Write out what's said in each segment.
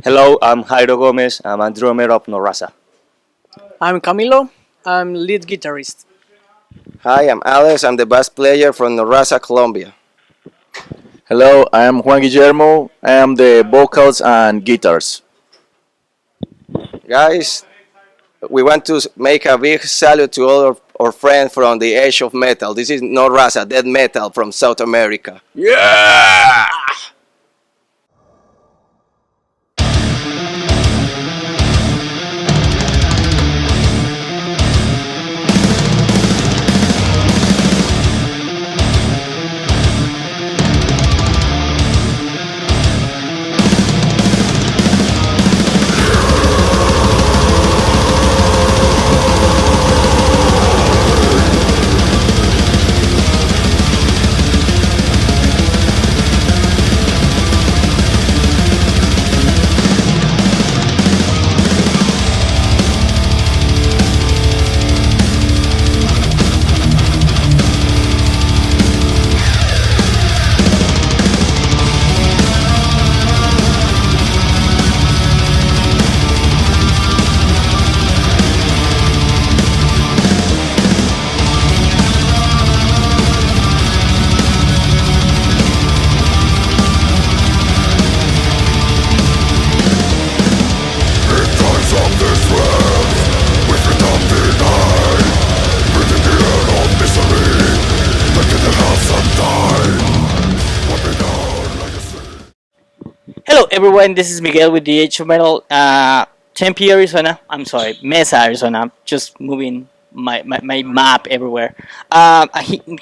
Hello, I'm Jairo Gomez. I'm a drummer of No Raza. I'm Camilo. I'm lead guitarist. Hi, I'm Alex. I'm the bass player from No Raza, Colombia. Hello, I am Juan Guillermo. I am the vocals and guitars. Guys, we want to make a big salute to all our friends from the Age of Metal. This is No Raza, Dead Metal from South America. Yeah! Hello everyone, this is Miguel with the Age of Metal, Tempe, Arizona. I'm sorry, Mesa, Arizona. Just moving my map everywhere.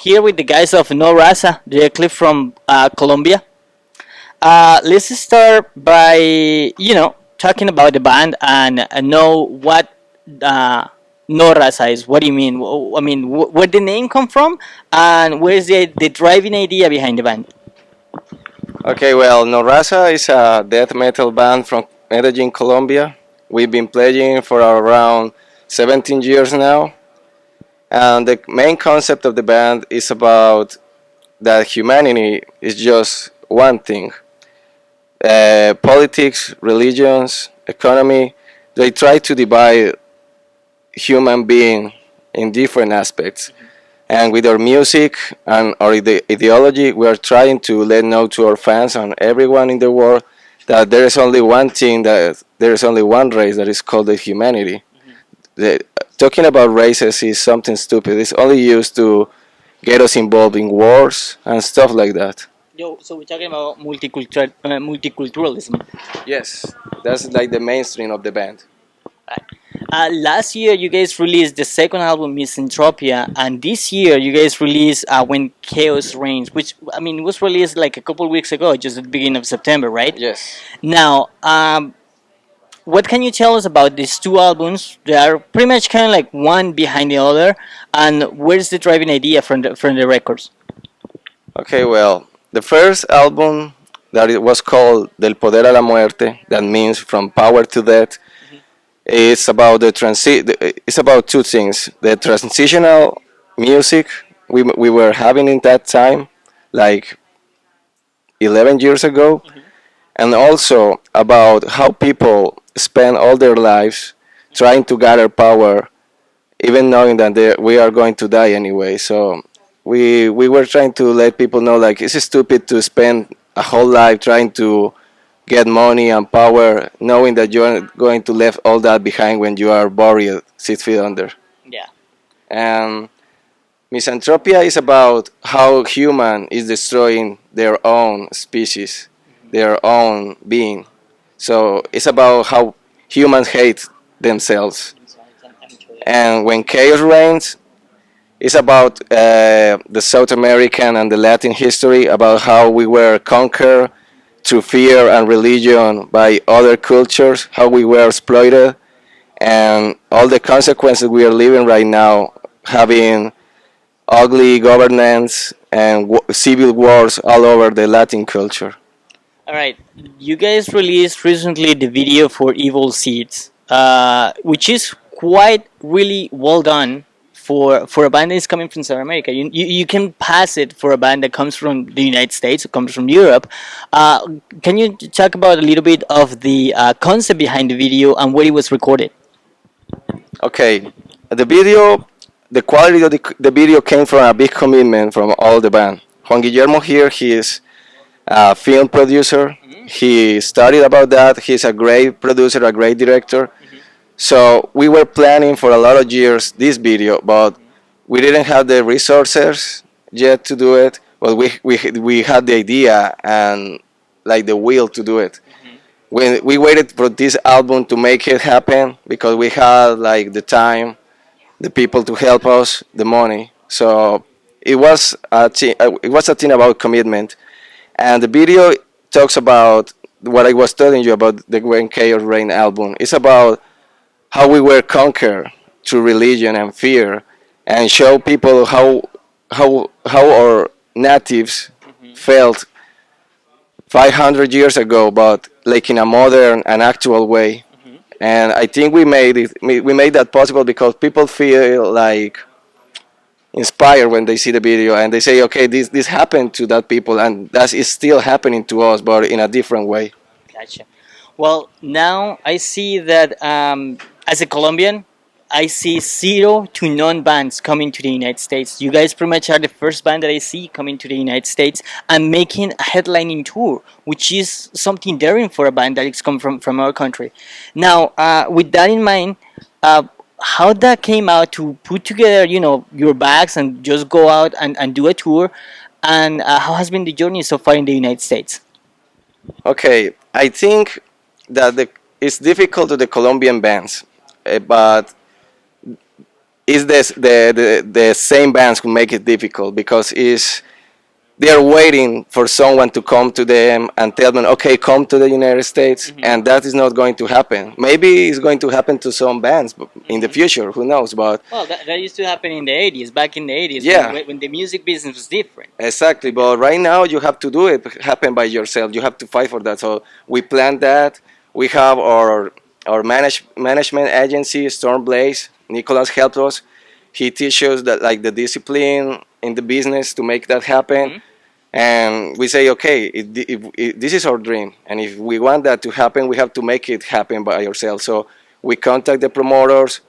Here with the guys of No Raza, directly from Colombia. Let's start by, talking about the band and know what No Raza is. What do you mean? I mean, where the name come from and where's the driving idea behind the band? Okay, well, No Raza is a death metal band from Medellin, Colombia. We've been playing for around 17 years now. And the main concept of the band is about that humanity is just one thing. Politics, religions, economy, they try to divide human being in different aspects. And with our music and our ideology, we are trying to let know to our fans and everyone in the world that there is only one thing, that there is only one race that is called the humanity. The, talking about races is something stupid. It's only used to get us involved in wars and stuff like that. Yo, so we're talking about multiculturalism. Yes, that's like the mainstream of the band. Right. Last year, you guys released the second album, Misantropia, and this year, you guys released When Chaos Reigns, which, I mean, was released like a couple weeks ago, just at the beginning of September, right? Yes. Now, what can you tell us about these two albums? They are pretty much kind of like one behind the other, and where's the driving idea from the records? Okay, well, the first album that it was called Del Poder a la Muerte, that means from power to death. It's about It's about two things: the transitional music we were having in that time, like 11 years ago, and also about how people spend all their lives trying to gather power, even knowing that we are going to die anyway. So we were trying to let people know, like, it's stupid to spend a whole life trying to get money and power, knowing that you're going to leave all that behind when you are buried 6 feet under. Yeah. And Misantropia is about how human is destroying their own species, their own being. So it's about how humans hate themselves. And when chaos reigns, it's about the South American and the Latin history, about how we were conquered through fear and religion by other cultures, how we were exploited, and all the consequences we are living right now, having ugly governance and civil wars all over the Latin culture. All right, you guys released recently the video for Evil Seeds, which is quite really well done for a band that is coming from South America. You can pass it for a band that comes from the United States, or comes from Europe. Can you talk about a little bit of the concept behind the video and where it was recorded? Okay, the video, the quality of the video came from a big commitment from all the band. Juan Guillermo here, he is a film producer. He studied about that. He's a great producer, a great director. So we were planning for a lot of years this video, but we didn't have the resources yet to do it. But we had the idea and like the will to do it. When we waited for this album to make it happen because we had like the time, the people to help us, the money. So it was a thing about commitment, and the video talks about what I was telling you about the When Chaos Reigns album. It's about how we were conquered through religion and fear, and show people how our natives felt 500 years ago, but like in a modern and actual way. And I think we made that possible because people feel like inspired when they see the video and they say, okay, this happened to that people, and that is still happening to us, but in a different way. Gotcha. Well, now I see that as a Colombian, I see zero to none bands coming to the United States. You guys pretty much are the first band that I see coming to the United States and making a headlining tour, which is something daring for a band that is come from our country. Now, with that in mind, how that came out to put together, your bags and just go out and do a tour, and how has been the journey so far in the United States? Okay, I think that it's difficult to the Colombian bands, but it's the same bands who make it difficult because they are waiting for someone to come to them and tell them, okay, come to the United States, and that is not going to happen. Maybe it's going to happen to some bands in the future, who knows, but... Well, that used to happen in the 80s, back in the 80s, Yeah. when the music business was different. Exactly, but right now you have to do it happen by yourself. You have to fight for that. So we planned that. We have our management agency, Storm Blaze. Nicolas helped us. He teaches that like the discipline in the business to make that happen. And we say, okay, if this is our dream, and if we want that to happen, we have to make it happen by ourselves. So we contact the promoters.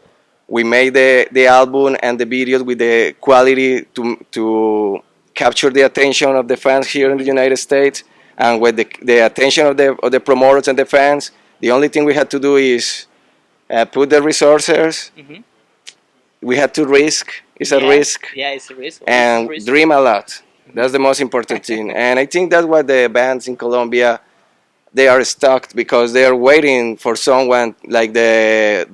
We made the album and the videos with the quality to capture the attention of the fans here in the United States, and with the attention of the promoters and the fans. The only thing we had to do is put the resources. We had to risk. It's a risk. Yeah, it's a risk. And dream a lot. That's the most important thing. And I think that's why the bands in Colombia, they are stuck because they are waiting for someone like the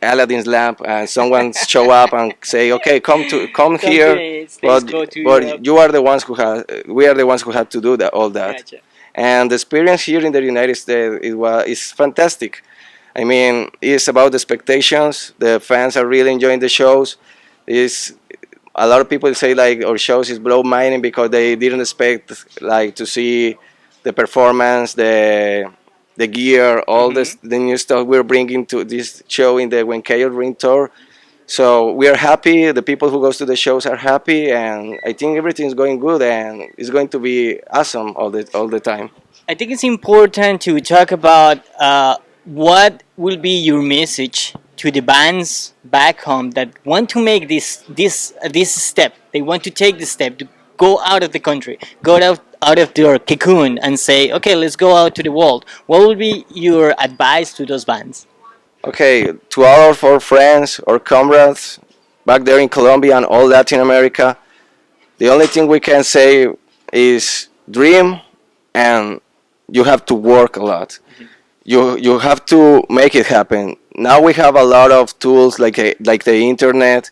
Aladdin's lamp, and someone show up and say, okay, come here. But you are the ones we are the ones who had to do all that. Gotcha. And the experience here in the United States is fantastic. I mean, it's about the expectations. The fans are really enjoying the shows. A lot of people say like our shows is blow minding because they didn't expect like to see the performance, the gear, all the new stuff we're bringing to this show in the When Chaos Reigns tour. So we are happy. The people who goes to the shows are happy, and I think everything's going good, and it's going to be awesome all the time. I think it's important to talk about what will be your message to the bands back home that want to make this step. They want to take the step to go out of the country, go out of their cocoon, and say, okay, let's go out to the world. What would be your advice to those bands? Okay, to all of our friends or comrades back there in Colombia and all Latin America, the only thing we can say is dream, and you have to work a lot. You have to make it happen. Now we have a lot of tools like the internet,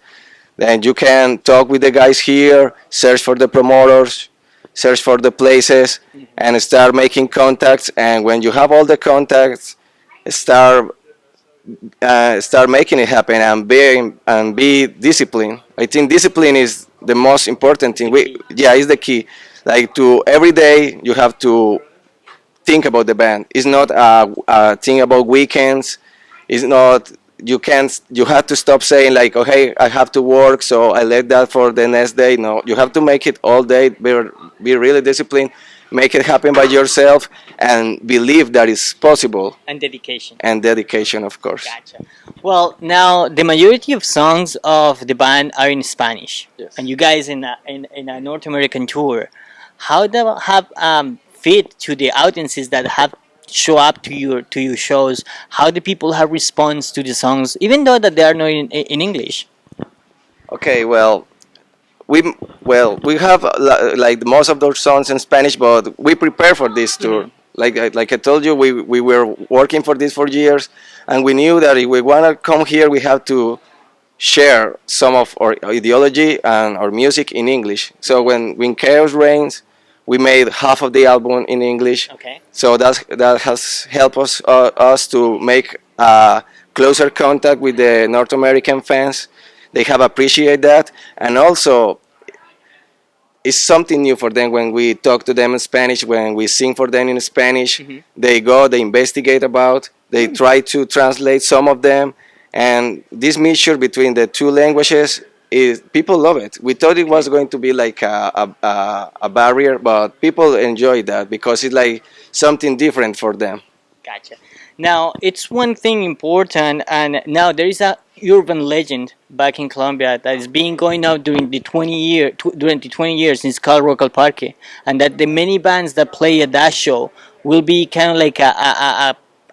and you can talk with the guys here, search for the promoters, search for the places, and start making contacts. And when you have all the contacts, start making it happen and be disciplined. I think discipline is the most important thing. Is the key. Like to every day you have to think about the band. It's not a thing about weekends. It's not you have to stop saying like, oh hey, I have to work, so I let that for the next day. No, you have to make it all day. Be really disciplined, make it happen by yourself, and believe that it's possible. And dedication. And dedication, of course. Gotcha. Well, now the majority of songs of the band are in Spanish, Yes. and you guys in a North American tour. How that have fit to the audiences that have show up to your shows? How do people have response to the songs, even though that they are not in English? Okay, we we have like most of those songs in Spanish, but we prepare for this tour. Like I told you, we were working for this for years, and we knew that if we want to come here, we have to share some of our ideology and our music in English. So when Chaos Reigns, we made half of the album in English. Okay. So that has helped us to make closer contact with the North American fans. They have appreciated that, and also it's something new for them when we talk to them in Spanish, when we sing for them in Spanish. They go, they investigate about, they try to translate some of them, and this mixture between the two languages is people love it. We thought it was going to be like a barrier, but people enjoy that because it's like something different for them. Gotcha. Now, it's one thing important, and now there is a urban legend back in Colombia that is being going out during the 20 years. It's called Rock al Parque, and that the many bands that play at that show will be kind of like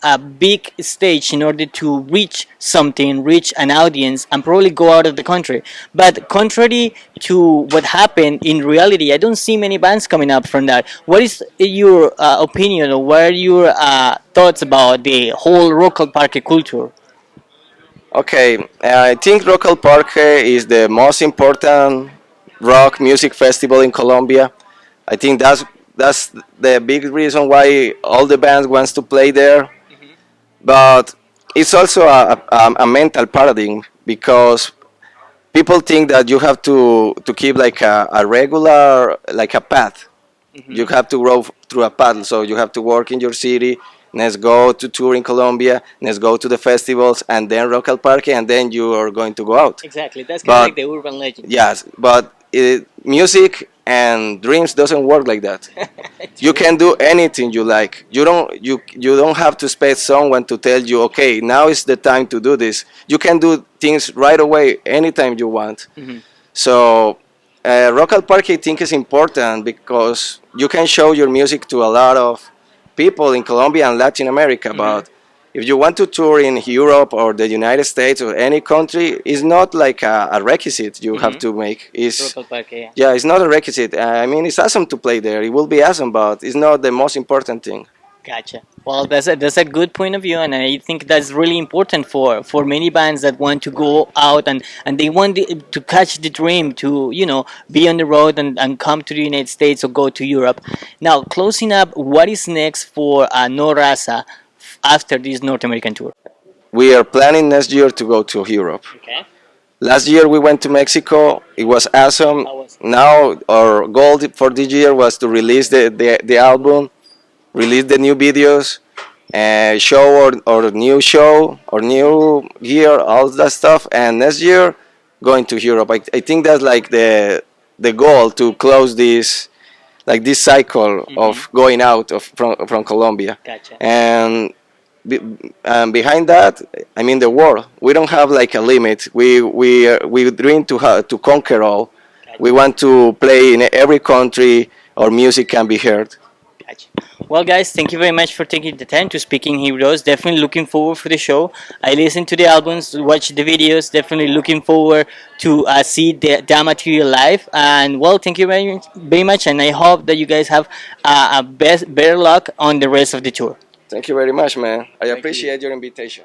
a big stage in order to reach something, reach an audience, and probably go out of the country. But contrary to what happened in reality, I don't see many bands coming up from that. What is your opinion, or what are your thoughts about the whole Rock al Parque culture? Okay, I think Rock al Parque is the most important rock music festival in Colombia. I think that's the big reason why all the bands wants to play there. But it's also a mental paradigm because people think that you have to keep like a regular like a path. You have to grow through a path, so you have to work in your city. Let's go to tour in Colombia. Let's go to the festivals, and then Rock al Parque, and then you are going to go out. Exactly, that's kind But- of like the urban legend. Yes, but music and dreams doesn't work like that. You can do anything you like. You don't have to expect someone to tell you, okay, now is the time to do this. You can do things right away anytime you want. So Rock al Parque I think is important because you can show your music to a lot of people in Colombia and Latin America. But if you want to tour in Europe or the United States or any country, it's not like a requisite you have to make. It's Rock al Parque, yeah. yeah, it's not a requisite. I mean, it's awesome to play there. It will be awesome, but it's not the most important thing. Gotcha. Well, that's a good point of view, and I think that's really important for many bands that want to go out and they want to catch the dream to be on the road and come to the United States or go to Europe. Now, closing up, what is next for No Raza after this North American tour? We are planning next year to go to Europe. Okay. Last year we went to Mexico. It was awesome. How was it? Now our goal for this year was to release the album, release the new videos, and show our new show, our new gear, all that stuff. And next year, going to Europe. I think that's like the goal to close this cycle of going out from Colombia. Gotcha. And behind that, I mean the world. We don't have like a limit. We dream to conquer all. We want to play in every country. Our music can be heard. Gotcha. Well, guys, thank you very much for taking the time to speaking heroes. Definitely looking forward for the show. I listened to the albums, watch the videos. Definitely looking forward to see the material live. And well, thank you very much. And I hope that you guys have better luck on the rest of the tour. Thank you very much, man. I appreciate your invitation.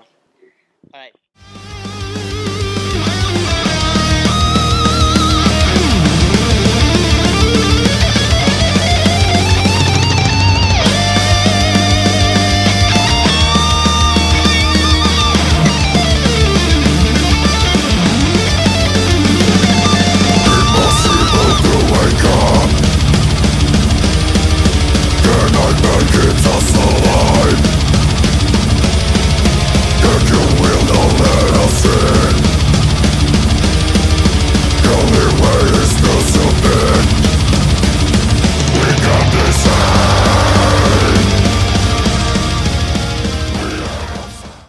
All right.